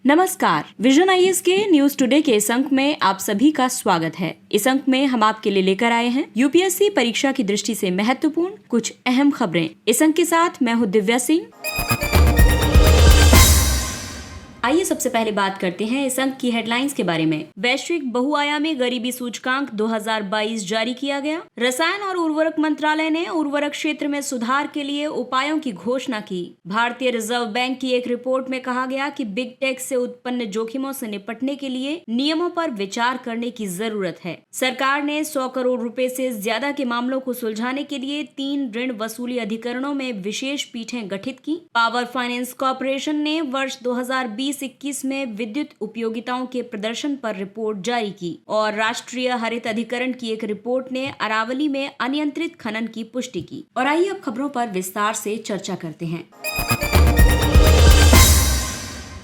नमस्कार, vision IAS के news today के इस अंक में आप सभी का स्वागत है। इस अंक में हम आपके लिए लेकर आए हैं यूपीएससी परीक्षा की दृष्टि से महत्वपूर्ण कुछ अहम खबरें। इस अंक के साथ मैं हूं दिव्या सिंह। आइए सबसे पहले बात करते हैं इस अंक की हेडलाइंस के बारे में। वैश्विक बहुआयामी गरीबी सूचकांक 2022 जारी किया गया। रसायन और उर्वरक मंत्रालय ने उर्वरक क्षेत्र में सुधार के लिए उपायों की घोषणा की। भारतीय रिजर्व बैंक की एक रिपोर्ट में कहा गया कि बिग टेक से उत्पन्न जोखिमों से निपटने के लिए नियमों पर विचार करने की जरूरत है। सरकार ने 100 करोड़ रुपए से ज्यादा के मामलों को सुलझाने के लिए 3 ऋण वसूली अधिकरणों में विशेष पीठें गठित की। पावर फाइनेंस कॉर्पोरेशन ने वर्ष 2020-21 में विद्युत उपयोगिताओं के प्रदर्शन पर रिपोर्ट जारी की और राष्ट्रीय हरित अधिकरण की एक रिपोर्ट ने अरावली में अनियंत्रित खनन की पुष्टि की। और आइए अब खबरों पर विस्तार से चर्चा करते हैं।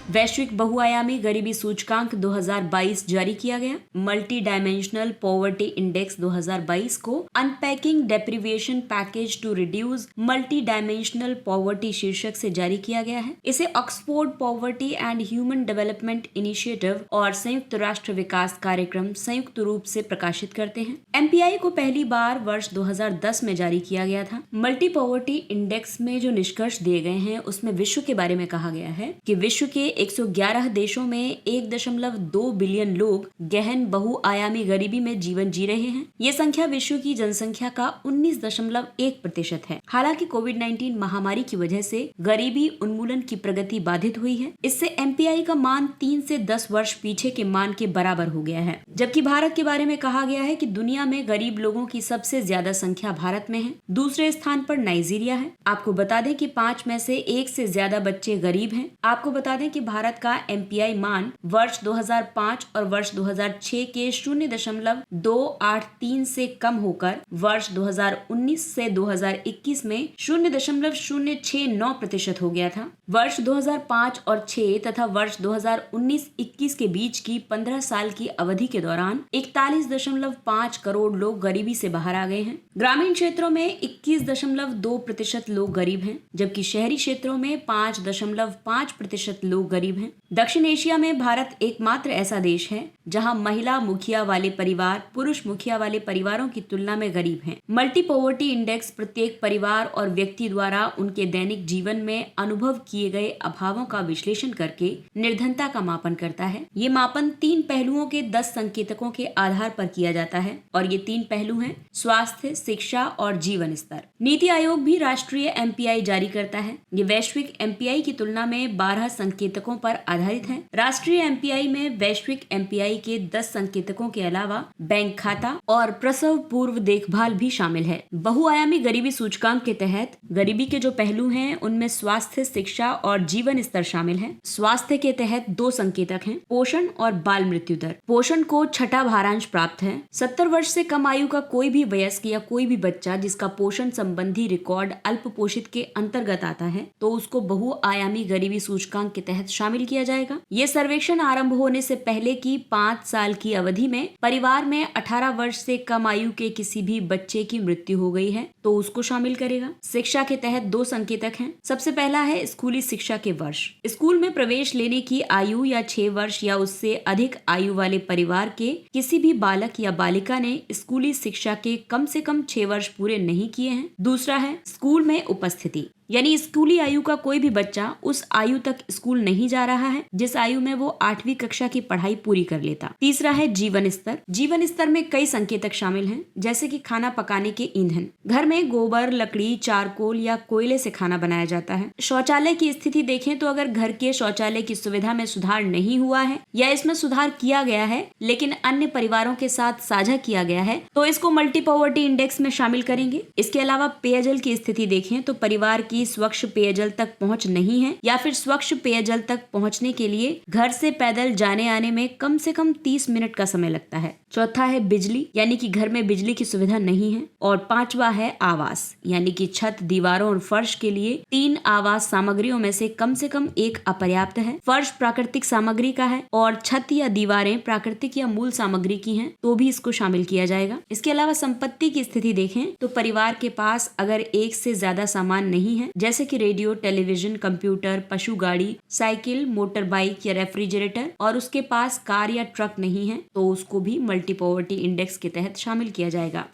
वैश्विक बहुआयामी गरीबी सूचकांक 2022 जारी किया गया। मल्टी डायमेंशनल पॉवर्टी इंडेक्स 2022 को unpacking deprivation package to reduce multidimensional poverty शीर्षक से जारी किया गया है। इसे Oxford poverty and human development initiative और संयुक्त राष्ट्र विकास कार्यक्रम संयुक्त रूप से प्रकाशित करते हैं। एमपीआई को पहली बार वर्ष 2010 में जारी किया गया था। मल्टी पॉवर्टी इंडेक्स में जो निष्कर्ष दिए गए हैं उसमें विश्व के बारे में कहा गया है कि विश्व के 111 देशों में 1.2 बिलियन लोग गहन बहुआयामी गरीबी में जीवन जी रहे हैं। ये संख्या विश्व की जनसंख्या का 19.1% है। हालांकि कोविड-19 महामारी की वजह से गरीबी उन्मूलन की प्रगति बाधित हुई है। इससे एमपीआई का मान 3 से 10 वर्ष पीछे के मान के बराबर हो गया है। जबकि भारत के बारे में कहा गया है कि दुनिया में गरीब लोगों की सबसे ज्यादा संख्या भारत में है। दूसरे स्थान पर नाइजीरिया है। आपको बता दें कि 5 में से 1 से ज्यादा बच्चे गरीब हैं। आपको बता दें कि भारत का एमपीआई मान वर्ष 2005 और वर्ष 2006 के 0.283 से कम होकर वर्ष 2019 से 2021 में 0.069% हो गया था। वर्ष 2005 और 6 तथा वर्ष 2019-21 के बीच की 15 साल की अवधि के दौरान 41.5 करोड़ लोग गरीबी से बाहर आ गए हैं। ग्रामीण क्षेत्रों में 21.2% लोग गरीब हैं, जबकि शहरी क्षेत्रों में 5.5% लोग गरीब हैं। दक्षिण एशिया में भारत एकमात्र ऐसा देश है जहां महिला मुखिया वाले परिवार पुरुष मुखिया वाले परिवारों की तुलना में गरीब हैं। मल्टी पॉवर्टी इंडेक्स प्रत्येक परिवार और व्यक्ति द्वारा उनके दैनिक जीवन में अनुभव किए गए अभावों का विश्लेषण करके निर्धनता का मापन करता है। ये मापन 3 पहलुओं के 10 संकेतकों के आधार पर किया जाता है और ये 3 पहलू हैं: स्वास्थ्य, शिक्षा और जीवन स्तर। नीति आयोग भी राष्ट्रीय एमपीआई जारी करता है। ये वैश्विक एमपीआई की तुलना में 12 संकेतकों पर आधारित है। राष्ट्रीय एमपीआई में वैश्विक एमपीआई के 10 संकेतकों के अलावा बैंक खाता और प्रसव पूर्व देखभाल भी शामिल है। बहुआयामी गरीबी सूचकांक के तहत गरीबी के जो पहलू हैं उनमें स्वास्थ्य, शिक्षा और जीवन स्तर शामिल है। स्वास्थ्य के तहत 2 संकेतक हैं: पोषण और बाल मृत्यु दर। पोषण को 6ठा भारांश प्राप्त है। 70 वर्ष से कम आयु का कोई भी वयस्क या कोई भी बच्चा जिसका पोषण संबंधी रिकॉर्ड अल्प पोषित के अंतर्गत आता है तो उसको बहुआयामी गरीबी सूचकांक के तहत शामिल किया जाएगा। ये सर्वेक्षण आरंभ होने से पहले की 5 साल की अवधि में परिवार में 18 वर्ष से कम आयु के किसी भी बच्चे की मृत्यु हो गई है तो उसको शामिल करेगा। शिक्षा के तहत 2 संकेतक हैं। सबसे पहला है स्कूली शिक्षा के वर्ष। स्कूल में प्रवेश लेने की आयु या 6 वर्ष या उससे अधिक आयु वाले परिवार के किसी भी बालक या बालिका ने स्कूली शिक्षा के कम से कम 6 वर्ष पूरे नहीं किए हैं। दूसरा है स्कूल में उपस्थिति, यानी स्कूली आयु का कोई भी बच्चा उस आयु तक स्कूल नहीं जा रहा है जिस आयु में वो 8वीं कक्षा की पढ़ाई पूरी कर लेता। तीसरा है जीवन स्तर। जीवन स्तर में कई संकेतक शामिल हैं, जैसे कि खाना पकाने के ईंधन। घर में गोबर, लकड़ी, चारकोल या कोयले से खाना बनाया जाता है। शौचालय की स्थिति देखें तो अगर घर के शौचालय की सुविधा में सुधार नहीं हुआ है या इसमें सुधार किया गया है लेकिन अन्य परिवारों के साथ साझा किया गया है तो इसको मल्टी पॉवर्टी इंडेक्स में शामिल करेंगे। इसके अलावा पेयजल की स्थिति देखें तो परिवार की स्वच्छ पेयजल तक पहुंच नहीं है या फिर स्वच्छ पेयजल तक पहुंचने के लिए घर से पैदल जाने आने में कम से कम 30 मिनट का समय लगता है। चौथा है बिजली, यानी कि घर में बिजली की सुविधा नहीं है। और 5वां है आवास, यानी कि छत, दीवारों और फर्श के लिए 3 आवास सामग्रियों में से कम 1 अपर्याप्त है। फर्श प्राकृतिक सामग्री का है और छत या दीवारें प्राकृतिक या मूल सामग्री की हैं तो भी इसको शामिल किया जाएगा। इसके अलावा संपत्ति की स्थिति देखें तो परिवार के पास अगर 1 से ज्यादा सामान नहीं है हैं, जैसे कि रेडियो, टेलीविजन, कंप्यूटर, पशु गाड़ी, साइकिल, मोटर बाइक या रेफ्रिजरेटर, और उसके पास कार या ट्रक नहीं है तो उसको भी मल्टी पॉवर्टी इंडेक्स के तहत शामिल किया जाएगा।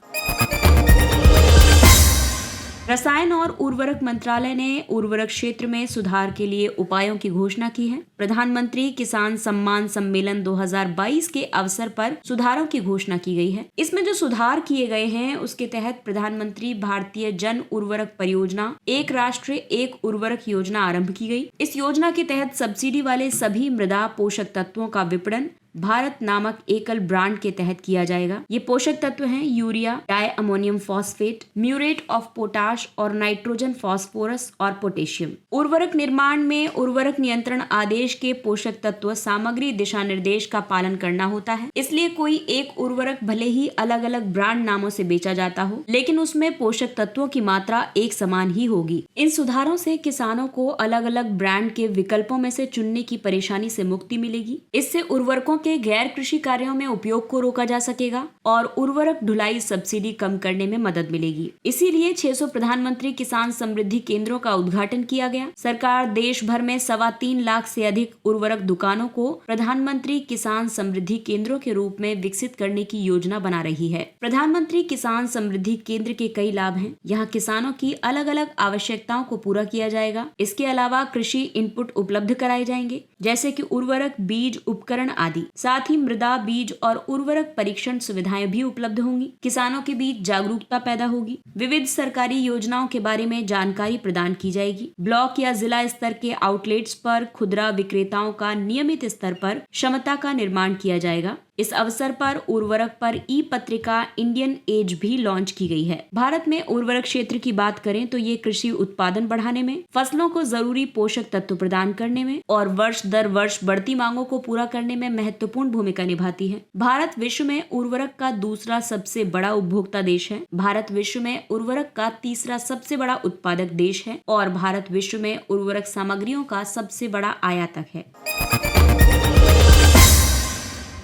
रसायन और उर्वरक मंत्रालय ने उर्वरक क्षेत्र में सुधार के लिए उपायों की घोषणा की है। प्रधानमंत्री किसान सम्मान सम्मेलन 2022 के अवसर पर सुधारों की घोषणा की गई है। इसमें जो सुधार किए गए हैं उसके तहत प्रधानमंत्री भारतीय जन उर्वरक परियोजना, एक राष्ट्र एक उर्वरक योजना आरंभ की गई। इस योजना के तहत सब्सिडी वाले सभी मृदा पोषक तत्वों का विपणन भारत नामक एकल ब्रांड के तहत किया जाएगा। ये पोषक तत्व हैं urea, di ammonium phosphate, muriate of potash और नाइट्रोजन फॉस्फोरस और पोटेशियम। उर्वरक निर्माण में उर्वरक नियंत्रण आदेश के पोषक तत्व सामग्री दिशा निर्देश का पालन करना होता है। इसलिए कोई एक उर्वरक भले ही अलग अलग ब्रांड नामों से बेचा जाता हो, लेकिन उसमें पोषक तत्वों की मात्रा एक समान ही होगी। इन सुधारों से किसानों को अलग अलग ब्रांड के विकल्पों में से चुनने की परेशानी से मुक्ति मिलेगी। इससे उर्वरकों के गैर कृषि कार्यों में उपयोग को रोका जा सकेगा और उर्वरक ढुलाई सब्सिडी कम करने में मदद मिलेगी। इसीलिए 600 प्रधानमंत्री किसान समृद्धि केंद्रों का उद्घाटन किया गया। सरकार देश भर में 3.25 लाख से अधिक उर्वरक दुकानों को प्रधानमंत्री किसान समृद्धि केंद्रों के रूप में विकसित करने की योजना बना रही है। प्रधानमंत्री किसान समृद्धि केंद्र के कई लाभ हैं। यहाँ किसानों की अलग अलग आवश्यकताओं को पूरा किया जाएगा। इसके अलावा कृषि इनपुट उपलब्ध कराए जाएंगे, जैसे कि उर्वरक, बीज, उपकरण आदि। साथ ही मृदा, बीज और उर्वरक परीक्षण सुविधाएं भी उपलब्ध होंगी। किसानों के बीच जागरूकता पैदा होगी। विविध सरकारी योजनाओं के बारे में जानकारी प्रदान की जाएगी। ब्लॉक या जिला स्तर के आउटलेट्स पर खुदरा विक्रेताओं का नियमित स्तर पर क्षमता का निर्माण किया जाएगा। इस अवसर पर उर्वरक पर ई पत्रिका इंडियन एज भी लॉन्च की गई है। भारत में उर्वरक क्षेत्र की बात करें तो ये कृषि उत्पादन बढ़ाने में, फसलों को जरूरी पोषक तत्व प्रदान करने में और वर्ष दर वर्ष बढ़ती मांगों को पूरा करने में महत्वपूर्ण भूमिका निभाती है। भारत विश्व में उर्वरक का दूसरा सबसे बड़ा उपभोक्ता देश है। भारत विश्व में उर्वरक का तीसरा सबसे बड़ा उत्पादक देश है और भारत विश्व में उर्वरक सामग्रियों का सबसे बड़ा आयातक है।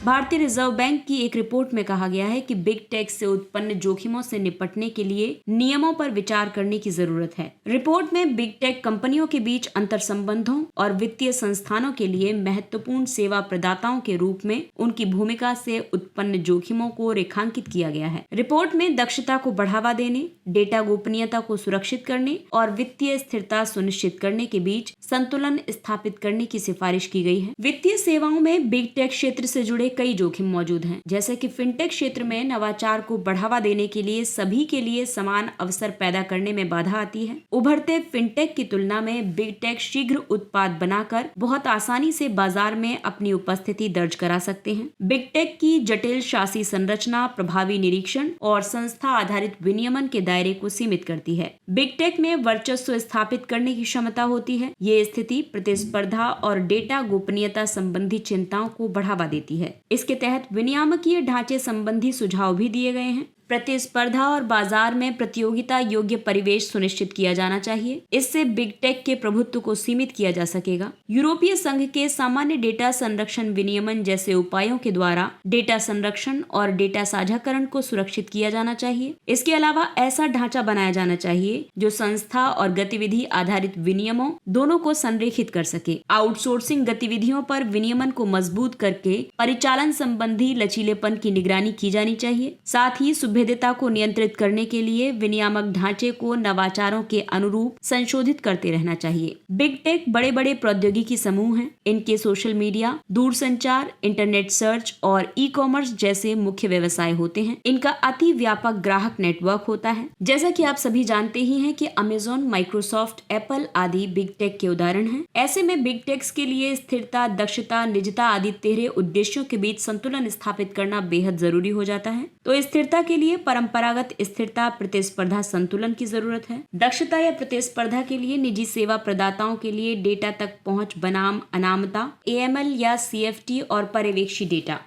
भारतीय रिजर्व बैंक की एक रिपोर्ट में कहा गया है कि बिग टेक से उत्पन्न जोखिमों से निपटने के लिए नियमों पर विचार करने की जरूरत है। रिपोर्ट में बिग टेक कंपनियों के बीच अंतर संबंधों और वित्तीय संस्थानों के लिए महत्वपूर्ण सेवा प्रदाताओं के रूप में उनकी भूमिका से उत्पन्न जोखिमों को रेखांकित किया गया है। रिपोर्ट में दक्षता को बढ़ावा देने, डेटा गोपनीयता को सुरक्षित करने और वित्तीय स्थिरता सुनिश्चित करने के बीच संतुलन स्थापित करने की सिफारिश की गई है। वित्तीय सेवाओं में बिग टेक क्षेत्र से जुड़े कई जोखिम मौजूद हैं, जैसे कि फिनटेक क्षेत्र में नवाचार को बढ़ावा देने के लिए सभी के लिए समान अवसर पैदा करने में बाधा आती है। उभरते फिनटेक की तुलना में बिग टेक शीघ्र उत्पाद बनाकर बहुत आसानी से बाजार में अपनी उपस्थिति दर्ज करा सकते हैं। बिग टेक की जटिल शासी संरचना, प्रभावी निरीक्षण और संस्था आधारित विनियमन के दायरे को सीमित करती है। बिग टेक में वर्चस्व स्थापित करने की क्षमता होती है। ये स्थिति प्रतिस्पर्धा और डेटा गोपनीयता संबंधी चिंताओं को बढ़ावा देती है। इसके तहत विनियामकीय ढांचे संबंधी सुझाव भी दिए गए हैं। प्रतिस्पर्धा और बाजार में प्रतियोगिता योग्य परिवेश सुनिश्चित किया जाना चाहिए। इससे बिग टेक के प्रभुत्व को सीमित किया जा सकेगा। यूरोपीय संघ के सामान्य डेटा संरक्षण विनियमन जैसे उपायों के द्वारा डेटा संरक्षण और डेटा साझाकरण को सुरक्षित किया जाना चाहिए। इसके अलावा ऐसा ढांचा बनाया जाना चाहिए जो संस्था और गतिविधि आधारित विनियमों दोनों को संरेखित कर सके। आउटसोर्सिंग गतिविधियों पर विनियमन को मजबूत करके परिचालन संबंधी लचीलेपन की निगरानी की जानी चाहिए। साथ ही भेद्यता को नियंत्रित करने के लिए विनियामक ढांचे को नवाचारों के अनुरूप संशोधित करते रहना चाहिए। बिग टेक बड़े बड़े प्रौद्योगिकी समूह हैं। इनके सोशल मीडिया, दूरसंचार, इंटरनेट सर्च और ई कॉमर्स जैसे मुख्य व्यवसाय होते हैं। इनका अति व्यापक ग्राहक नेटवर्क होता है। जैसा कि आप सभी जानते ही हैं कि अमेजॉन, माइक्रोसॉफ्ट, एप्पल आदि बिग टेक के उदाहरण हैं। ऐसे में बिग टेक्स के लिए स्थिरता, दक्षता, निजता आदि 13 उद्देश्यों के बीच संतुलन स्थापित करना बेहद जरूरी हो जाता है। तो स्थिरता के लिए परंपरागत स्थिरता, प्रतिस्पर्धा संतुलन की जरूरत है। दक्षता या प्रतिस्पर्धा के लिए निजी सेवा प्रदाताओं के लिए डेटा तक पहुंच बनाम अनामता, AML या CFT और पर्यवेक्षी डेटा।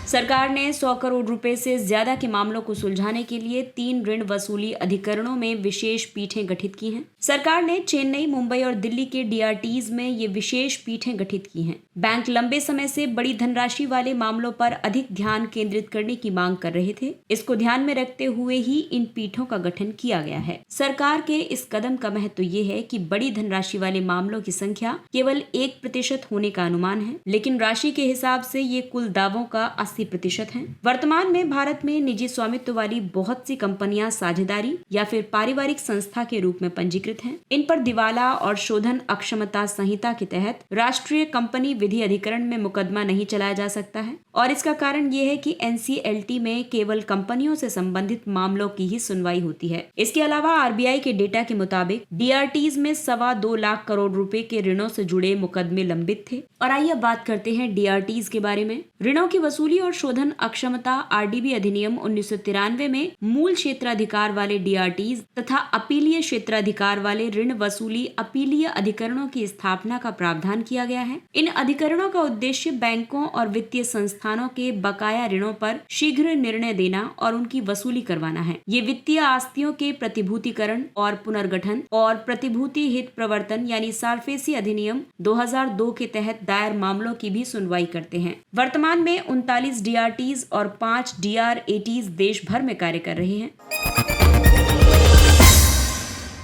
सरकार ने 100 करोड़ रुपए से ज्यादा के मामलों को सुलझाने के लिए 3 ऋण वसूली अधिकरणों में विशेष पीठें गठित की हैं। सरकार ने चेन्नई, मुंबई और दिल्ली के डीआरटीज में ये विशेष पीठें गठित की हैं। बैंक लंबे समय से बड़ी धनराशि वाले मामलों पर अधिक ध्यान केंद्रित करने की मांग कर रहे थे। इसको ध्यान में रखते हुए ही इन पीठों का गठन किया गया है। सरकार के इस कदम का महत्व ये है कि बड़ी धनराशि वाले मामलों की संख्या केवल 1% होने का अनुमान है, लेकिन राशि के हिसाब से ये कुल दावों का 80% है। वर्तमान में भारत में निजी स्वामित्व वाली बहुत सी कंपनियां साझेदारी या फिर पारिवारिक संस्था के रूप में पंजीकृत हैं। इन पर दिवाला और शोधन अक्षमता संहिता के तहत राष्ट्रीय कंपनी विधि अधिकरण में मुकदमा नहीं चलाया जा सकता है, और इसका कारण ये है कि एनसीएलटी में केवल कंपनियों से संबंधित मामलों की ही सुनवाई होती है। इसके अलावा आरबीआई के डेटा के मुताबिक डीआरटीज में 2.25 लाख करोड़ रुपए के ऋणों से जुड़े मुकदमे लंबित थे। और आइए अब बात करते हैं डीआरटीज के बारे में। ऋणों की वसूली और शोधन अक्षमता आरडीबी अधिनियम 1993 में मूल क्षेत्राधिकार वाले डीआरटीज तथा अपीलीय क्षेत्राधिकार वाले ऋण वसूली अपीलीय अधिकरणों की स्थापना का प्रावधान किया गया है। इन अधिकरणों का उद्देश्य बैंकों और वित्तीय संस्थानों के बकाया ऋणों पर शीघ्र निर्णय देना और उनकी वसूली करवाना है। ये वित्तीय आस्तियों के प्रतिभूतिकरण और पुनर्गठन और प्रतिभूति हित प्रवर्तन यानी सारफेसी अधिनियम 2002 के तहत दायर मामलों की भी सुनवाई करते हैं। वर्तमान में 39 डीआरटीज और 5 डीआरएटीज देश भर में कार्य कर रहे हैं।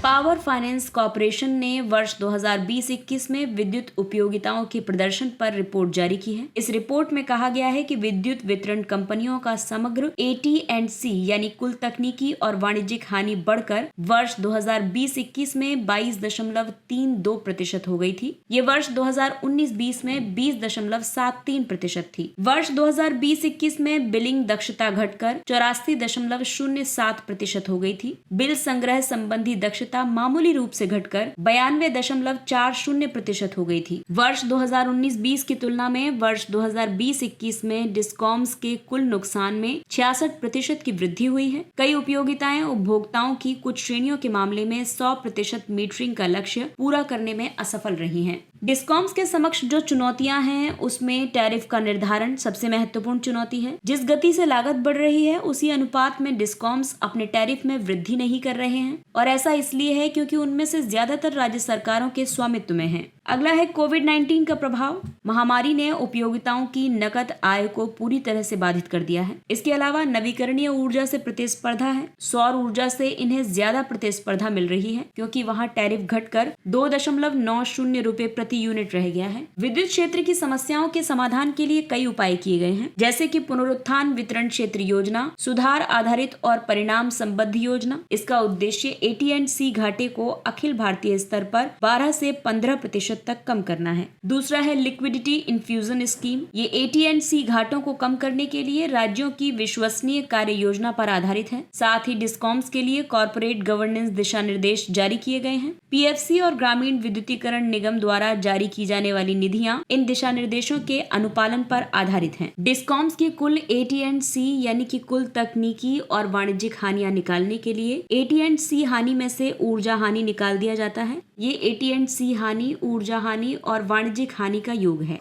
पावर फाइनेंस कॉर्पोरेशन ने वर्ष 2020-21 में विद्युत उपयोगिताओं के प्रदर्शन पर रिपोर्ट जारी की है। इस रिपोर्ट में कहा गया है कि विद्युत वितरण कंपनियों का समग्र AT&C यानी कुल तकनीकी और वाणिज्यिक हानि बढ़कर वर्ष 2020-21 में 22.32% हो गई थी। ये वर्ष 2019-20 में 20.73% थी। वर्ष 2020-21 में बिलिंग दक्षता घटकर 84.07% हो गई थी। बिल संग्रह संबंधी दक्षता मामूली रूप से घटकर 92.40% हो गई थी। वर्ष 2019-20 की तुलना में वर्ष 2020-21 में डिस्कॉम्स के कुल नुकसान में 66% की वृद्धि हुई है। कई उपयोगिताएं उपभोक्ताओं की कुछ श्रेणियों के मामले में 100% मीटरिंग का लक्ष्य पूरा करने में असफल रही हैं। डिस्कॉम्स के समक्ष जो चुनौतियां हैं उसमें टैरिफ का निर्धारण सबसे महत्वपूर्ण चुनौती है। जिस गति से लागत बढ़ रही है उसी अनुपात में डिस्कॉम्स अपने टैरिफ में वृद्धि नहीं कर रहे हैं, और ऐसा इसलिए है क्योंकि उनमें से ज्यादातर राज्य सरकारों के स्वामित्व में है। अगला है कोविड-19 का प्रभाव। महामारी ने उपयोगिताओं की नकद आय को पूरी तरह से बाधित कर दिया है। इसके अलावा नवीकरणीय ऊर्जा से प्रतिस्पर्धा है। सौर ऊर्जा से इन्हें ज्यादा प्रतिस्पर्धा मिल रही है क्योंकि वहां टैरिफ घटकर 2.90 रुपए प्रति यूनिट रह गया है। विद्युत क्षेत्र की समस्याओं के समाधान के लिए कई उपाय किए गए हैं, जैसे कि पुनरुत्थान वितरण क्षेत्र योजना, सुधार आधारित और परिणाम संबद्ध योजना। इसका उद्देश्य AT&C घाटे को अखिल भारतीय स्तर पर 12 से 15% तक कम करना है। दूसरा है लिक्विडिटी इन्फ्यूजन स्कीम। ये AT&C घाटों को कम करने के लिए राज्यों की विश्वसनीय कार्य योजना पर आधारित है। साथ ही डिस्कॉम्स के लिए कॉर्पोरेट गवर्नेंस दिशा निर्देश जारी किए गए हैं। PFC और ग्रामीण विद्युतीकरण निगम द्वारा जारी की जाने वाली निधियां इन दिशा निर्देशों के अनुपालन पर आधारित हैं। डिस्कॉम्स की कुल AT&C यानी कि कुल तकनीकी और वाणिज्यिक हानियां निकालने के लिए AT&C हानि में से ऊर्जा हानि निकाल दिया जाता है। ये AT&C हानि, ऊर्जा हानि और वाणिज्यिक हानि का योग है।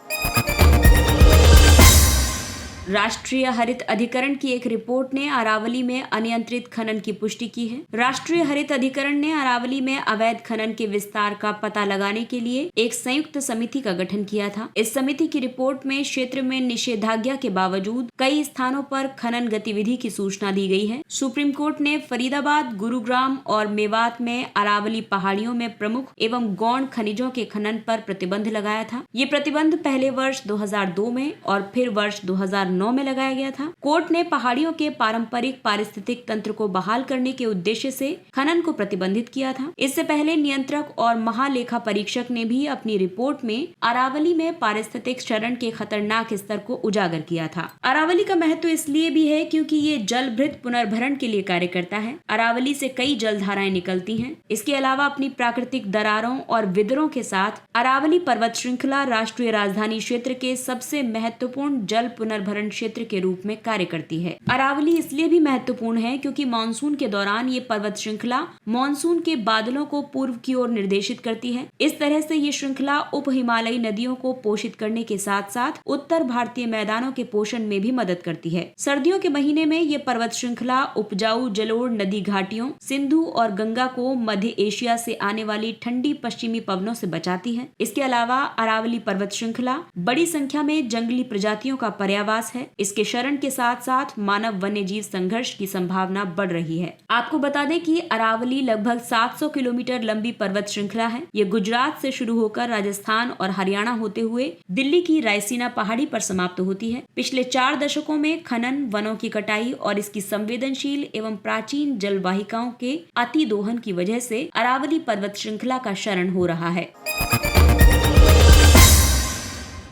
राष्ट्रीय हरित अधिकरण की एक रिपोर्ट ने अरावली में अनियंत्रित खनन की पुष्टि की है। राष्ट्रीय हरित अधिकरण ने अरावली में अवैध खनन के विस्तार का पता लगाने के लिए एक संयुक्त समिति का गठन किया था। इस समिति की रिपोर्ट में क्षेत्र में निषेधाज्ञा के बावजूद कई स्थानों पर खनन गतिविधि की सूचना दी गई है। सुप्रीम कोर्ट ने फरीदाबाद, गुरुग्राम और मेवात में अरावली पहाड़ियों में प्रमुख एवं गौण खनिजों के खनन पर प्रतिबंध लगाया था। ये प्रतिबंध पहले वर्ष 2002 में और फिर वर्ष 2009 में लगाया गया था। कोर्ट ने पहाड़ियों के पारंपरिक पारिस्थितिक तंत्र को बहाल करने के उद्देश्य से खनन को प्रतिबंधित किया था। इससे पहले नियंत्रक और महालेखा परीक्षक ने भी अपनी रिपोर्ट में अरावली में पारिस्थितिक क्षरण के खतरनाक स्तर को उजागर किया था। अरावली का महत्व इसलिए भी है क्योंकि ये जलभृत पुनर्भरण के लिए कार्य करता है। अरावली से कई जलधाराएं निकलती हैं। इसके अलावा अपनी प्राकृतिक दरारों और विदरों के साथ अरावली पर्वत श्रृंखला राष्ट्रीय राजधानी क्षेत्र के सबसे महत्वपूर्ण जल पुनर्भरण भंडारण क्षेत्र के रूप में कार्य करती है। अरावली इसलिए भी महत्वपूर्ण है क्योंकि मानसून के दौरान ये पर्वत श्रृंखला मानसून के बादलों को पूर्व की ओर निर्देशित करती है। इस तरह से ये श्रृंखला उप हिमालयी नदियों को पोषित करने के साथ साथ उत्तर भारतीय मैदानों के पोषण में भी मदद करती है। सर्दियों के महीने में ये पर्वत श्रृंखला उपजाऊ जलोढ़ नदी घाटियों, सिंधु और गंगा को मध्य एशिया से आने वाली ठंडी पश्चिमी पवनों से बचाती है। इसके अलावा अरावली पर्वत श्रृंखला बड़ी संख्या में जंगली प्रजातियों का पर्यावास है। इसके क्षरण के साथ साथ मानव वन्य जीव संघर्ष की संभावना बढ़ रही है। आपको बता दें कि अरावली लगभग 700 किलोमीटर लंबी पर्वत श्रृंखला है। ये गुजरात से शुरू होकर राजस्थान और हरियाणा होते हुए दिल्ली की रायसीना पहाड़ी पर समाप्त होती है। पिछले 4 दशकों में खनन, वनों की कटाई और इसकी संवेदनशील एवं प्राचीन जलवाहिकाओं के अतिदोहन की वजह से अरावली पर्वत श्रृंखला का क्षरण हो रहा है।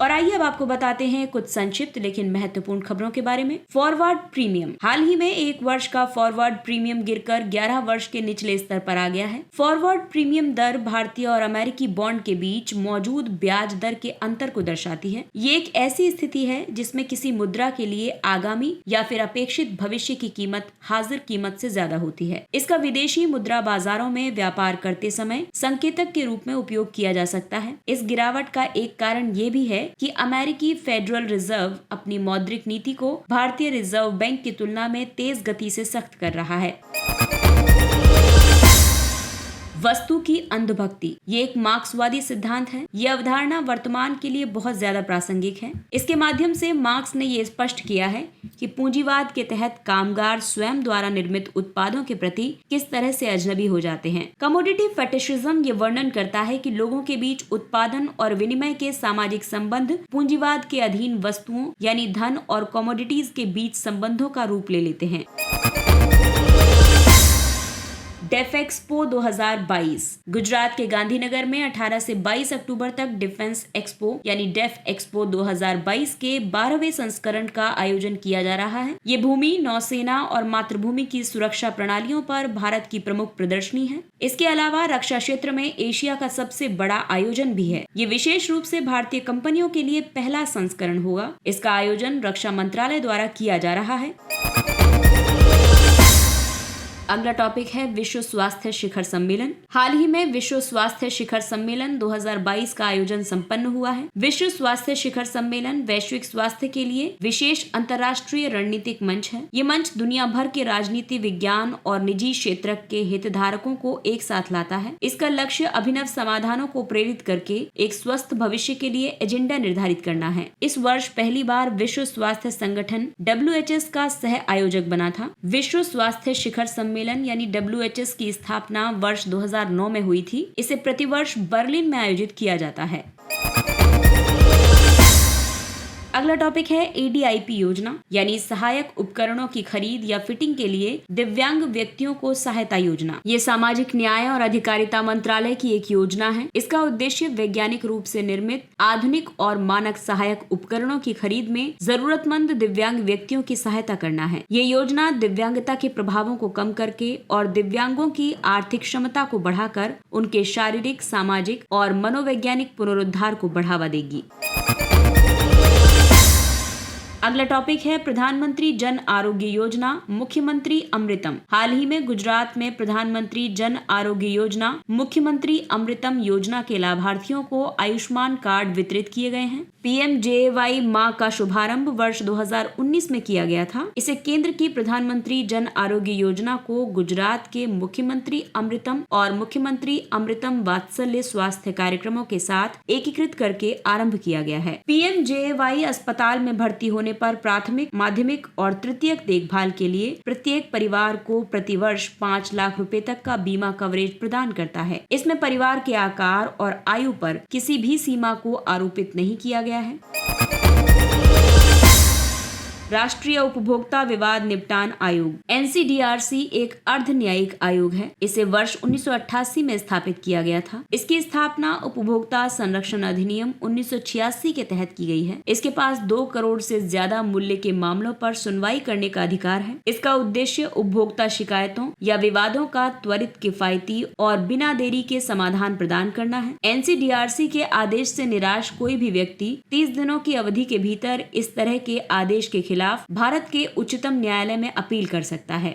और आइए अब आपको बताते हैं कुछ संक्षिप्त लेकिन महत्वपूर्ण खबरों के बारे में। Forward premium. हाल ही में 1 वर्ष का फॉरवर्ड प्रीमियम गिरकर 11 वर्ष के निचले स्तर पर आ गया है। फॉरवर्ड प्रीमियम दर भारतीय और अमेरिकी बॉन्ड के बीच मौजूद ब्याज दर के अंतर को दर्शाती है। ये एक ऐसी स्थिति है जिसमें किसी मुद्रा के लिए आगामी या फिर अपेक्षित भविष्य की कीमत हाजिर कीमत से ज्यादा होती है। इसका विदेशी मुद्रा बाजारों में व्यापार करते समय संकेतक के रूप में उपयोग किया जा सकता है। इस गिरावट का एक कारण ये भी है कि अमेरिकी फेडरल रिजर्व अपनी मौद्रिक नीति को भारतीय रिजर्व बैंक की तुलना में तेज गति से सख्त कर रहा है। वस्तु की अंधभक्ति ये एक मार्क्सवादी सिद्धांत है। ये अवधारणा वर्तमान के लिए बहुत ज्यादा प्रासंगिक है। इसके माध्यम से मार्क्स ने ये स्पष्ट किया है कि पूंजीवाद के तहत कामगार स्वयं द्वारा निर्मित उत्पादों के प्रति किस तरह से अजनबी हो जाते हैं। कमोडिटी फेटिशिज्म ये वर्णन करता है कि लोगों के बीच उत्पादन और विनिमय के सामाजिक संबंध पूंजीवाद के अधीन वस्तुओं यानी धन और कमोडिटीज के बीच संबंधों का रूप ले लेते हैं। डेफ एक्सपो 2022 गुजरात के गांधीनगर में 18 से 22 अक्टूबर तक डिफेंस एक्सपो यानी डेफ एक्सपो 2022 के 12वें संस्करण का आयोजन किया जा रहा है। ये भूमि, नौसेना और मातृभूमि की सुरक्षा प्रणालियों पर भारत की प्रमुख प्रदर्शनी है। इसके अलावा रक्षा क्षेत्र में एशिया का सबसे बड़ा आयोजन भी है। ये विशेष रूप से भारतीय कंपनियों के लिए पहला संस्करण होगा। इसका आयोजन रक्षा मंत्रालय द्वारा किया जा रहा है। अगला टॉपिक है विश्व स्वास्थ्य शिखर सम्मेलन। हाल ही में विश्व स्वास्थ्य शिखर सम्मेलन 2022 का आयोजन संपन्न हुआ है। विश्व स्वास्थ्य शिखर सम्मेलन वैश्विक स्वास्थ्य के लिए विशेष अंतर्राष्ट्रीय रणनीतिक मंच है। ये मंच दुनिया भर के राजनीति, विज्ञान और निजी क्षेत्र के हितधारकों को एक साथ लाता है। इसका लक्ष्य अभिनव समाधानों को प्रेरित करके एक स्वस्थ भविष्य के लिए एजेंडा निर्धारित करना है। इस वर्ष पहली बार विश्व स्वास्थ्य संगठन WHS का सह आयोजक बना था। विश्व स्वास्थ्य शिखर सम्मेलन यानी WHS की स्थापना वर्ष 2009 में हुई थी। इसे प्रतिवर्ष बर्लिन में आयोजित किया जाता है। अगला टॉपिक है ADIP योजना यानी सहायक उपकरणों की खरीद या फिटिंग के लिए दिव्यांग व्यक्तियों को सहायता योजना। ये सामाजिक न्याय और अधिकारिता मंत्रालय की एक योजना है। इसका उद्देश्य वैज्ञानिक रूप से निर्मित आधुनिक और मानक सहायक उपकरणों की खरीद में जरूरतमंद दिव्यांग व्यक्तियों की सहायता करना है। ये योजना दिव्यांगता के प्रभावों को कम करके और दिव्यांगों की आर्थिक क्षमता को बढ़ाकर उनके शारीरिक, सामाजिक और मनोवैज्ञानिक पुनरुद्धार को बढ़ावा देगी। अगला टॉपिक है प्रधानमंत्री जन आरोग्य योजना, मुख्यमंत्री अमृतम। हाल ही में गुजरात में प्रधानमंत्री जन आरोग्य योजना, मुख्यमंत्री अमृतम योजना के लाभार्थियों को आयुष्मान कार्ड वितरित किए गए हैं। PMJAY माह का शुभारंभ वर्ष 2019 में किया गया था। इसे केंद्र की प्रधानमंत्री जन आरोग्य योजना को गुजरात के मुख्यमंत्री अमृतम और मुख्यमंत्री अमृतम वात्सल्य स्वास्थ्य कार्यक्रमों के साथ एकीकृत करके आरंभ किया गया है। PMJAY अस्पताल में भर्ती होने पर प्राथमिक, माध्यमिक और तृतीयक देखभाल के लिए प्रत्येक परिवार को प्रतिवर्ष 5 लाख रुपए तक का बीमा कवरेज प्रदान करता है। इसमें परिवार के आकार और आयु पर किसी भी सीमा को आरोपित नहीं किया गया है। राष्ट्रीय उपभोक्ता विवाद निपटान आयोग। NCDRC एक अर्ध न्यायिक आयोग है। इसे वर्ष 1988 में स्थापित किया गया था। इसकी स्थापना उपभोक्ता संरक्षण अधिनियम 1986 के तहत की गई है। इसके पास 2 करोड़ से ज्यादा मूल्य के मामलों पर सुनवाई करने का अधिकार है। इसका उद्देश्य उपभोक्ता शिकायतों या विवादों का त्वरित, किफायती और बिना देरी के समाधान प्रदान करना है। NCDRC के आदेश से निराश कोई भी व्यक्ति 30 दिनों की अवधि के भीतर इस तरह के आदेश के खिलाफ भारत के उच्चतम न्यायालय में अपील कर सकता है।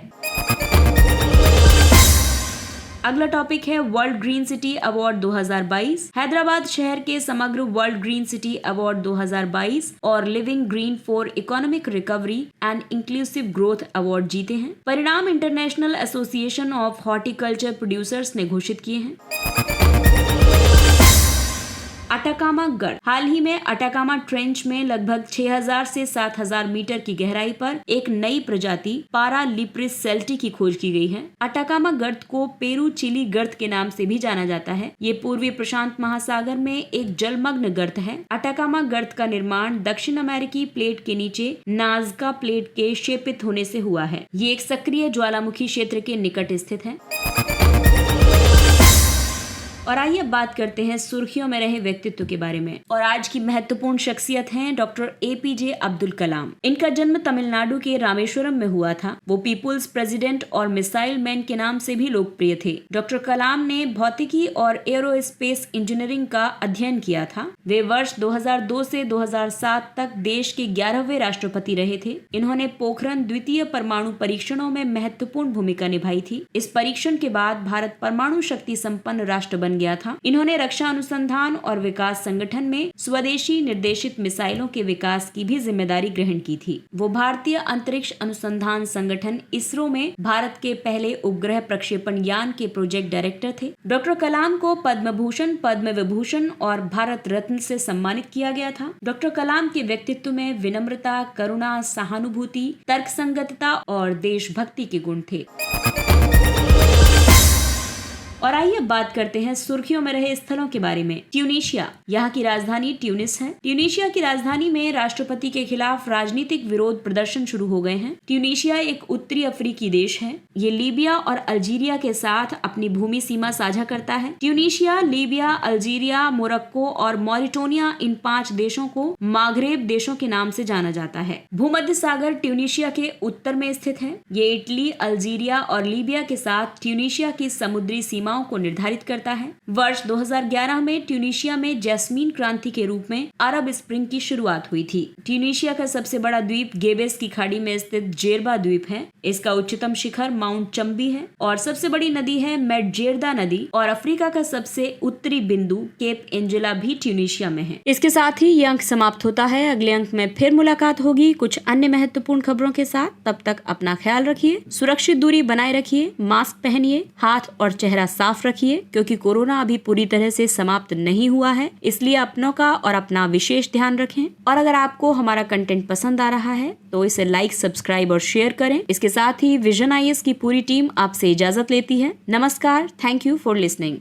अगला टॉपिक है world green city award 2022। Hyderabad शहर के समग्र वर्ल्ड ग्रीन सिटी अवार्ड 2022 और living green for economic recovery and inclusive growth award जीते हैं। परिणाम international association of horticulture producers ने घोषित किए हैं। अटाकामा गर्त। हाल ही में अटाकामा ट्रेंच में लगभग 6000 से 7000 मीटर की गहराई पर एक नई प्रजाति पारालिप्रिस सेल्टी की खोज की गई है। अटाकामा गर्त को पेरू चिली गर्त के नाम से भी जाना जाता है। ये पूर्वी प्रशांत महासागर में एक जलमग्न गर्त है। अटाकामा गर्त का निर्माण दक्षिण अमेरिकी प्लेट के नीचे नाज़का प्लेट के क्षेपित होने से हुआ है। ये एक सक्रिय ज्वालामुखी क्षेत्र के निकट स्थित है। और आइए बात करते हैं सुर्खियों में रहे व्यक्तित्व के बारे में। और आज की महत्वपूर्ण शख्सियत हैं डॉक्टर APJ अब्दुल कलाम। इनका जन्म तमिलनाडु के रामेश्वरम में हुआ था। वो पीपुल्स प्रेसिडेंट और मिसाइल मैन के नाम से भी लोकप्रिय थे। डॉक्टर कलाम ने भौतिकी और एरोस्पेस इंजीनियरिंग का अध्ययन किया था। वे वर्ष 2002 से 2007 तक देश के 11वें राष्ट्रपति रहे थे। इन्होंने पोखरण द्वितीय परमाणु परीक्षणों में महत्वपूर्ण भूमिका निभाई थी। इस परीक्षण के बाद भारत परमाणु शक्ति संपन्न राष्ट्र बन गया था। इन्होंने रक्षा अनुसंधान और विकास संगठन में स्वदेशी निर्देशित मिसाइलों के विकास की भी जिम्मेदारी ग्रहण की थी। वो भारतीय अंतरिक्ष अनुसंधान संगठन इसरो में भारत के पहले उपग्रह प्रक्षेपण यान के प्रोजेक्ट डायरेक्टर थे। डॉक्टर कलाम को पद्म भूषण, पद्म विभूषण और भारत रत्न से सम्मानित किया गया था। डॉक्टर कलाम के व्यक्तित्व में विनम्रता, करुणा, सहानुभूति, तर्कसंगतता और देशभक्ति के गुण थे। और आइए बात करते हैं सुर्खियों में रहे स्थलों के बारे में। ट्यूनीशिया, यहाँ की राजधानी ट्यूनिस है। ट्यूनीशिया की राजधानी में राष्ट्रपति के खिलाफ राजनीतिक विरोध प्रदर्शन शुरू हो गए हैं। ट्यूनीशिया एक उत्तरी अफ्रीकी देश है। ये लीबिया और अल्जीरिया के साथ अपनी भूमि सीमा साझा करता है। ट्यूनीशिया, लीबिया, अल्जीरिया, मोरक्को और मॉरिटानिया, इन 5 देशों को मागरेब देशों के नाम से जाना जाता है। भूमध्य सागर ट्यूनीशिया के उत्तर में स्थित है। ये इटली, अल्जीरिया और लीबिया के साथ ट्यूनीशिया की समुद्री सीमाओं को निर्धारित करता है। वर्ष 2011 में ट्यूनीशिया में जैस्मीन क्रांति के रूप में अरब स्प्रिंग की शुरुआत हुई थी। ट्यूनीशिया का सबसे बड़ा द्वीप गेबेस की खाड़ी में स्थित जेरबा द्वीप है। इसका उच्चतम शिखर माउंट चंबी है और सबसे बड़ी नदी है मेडजेर्दा नदी। और अफ्रीका का सबसे उत्तरी बिंदु केप एंजेला भी ट्यूनीशिया में है। इसके साथ ही ये अंक समाप्त होता है। अगले अंक में फिर मुलाकात होगी कुछ अन्य महत्वपूर्ण खबरों के साथ। तब तक अपना ख्याल रखिए, सुरक्षित दूरी बनाए रखिए, मास्क पहनिए, हाथ और चेहरा साफ रखिए, क्योंकि कोरोना अभी पूरी तरह से समाप्त नहीं हुआ है। इसलिए अपनों का और अपना विशेष ध्यान रखें। और अगर आपको हमारा कंटेंट पसंद आ रहा है तो इसे लाइक, सब्सक्राइब और शेयर करें। इसके साथ ही विजन IAS की पूरी टीम आपसे इजाजत लेती है। नमस्कार, थैंक यू फॉर लिसनिंग।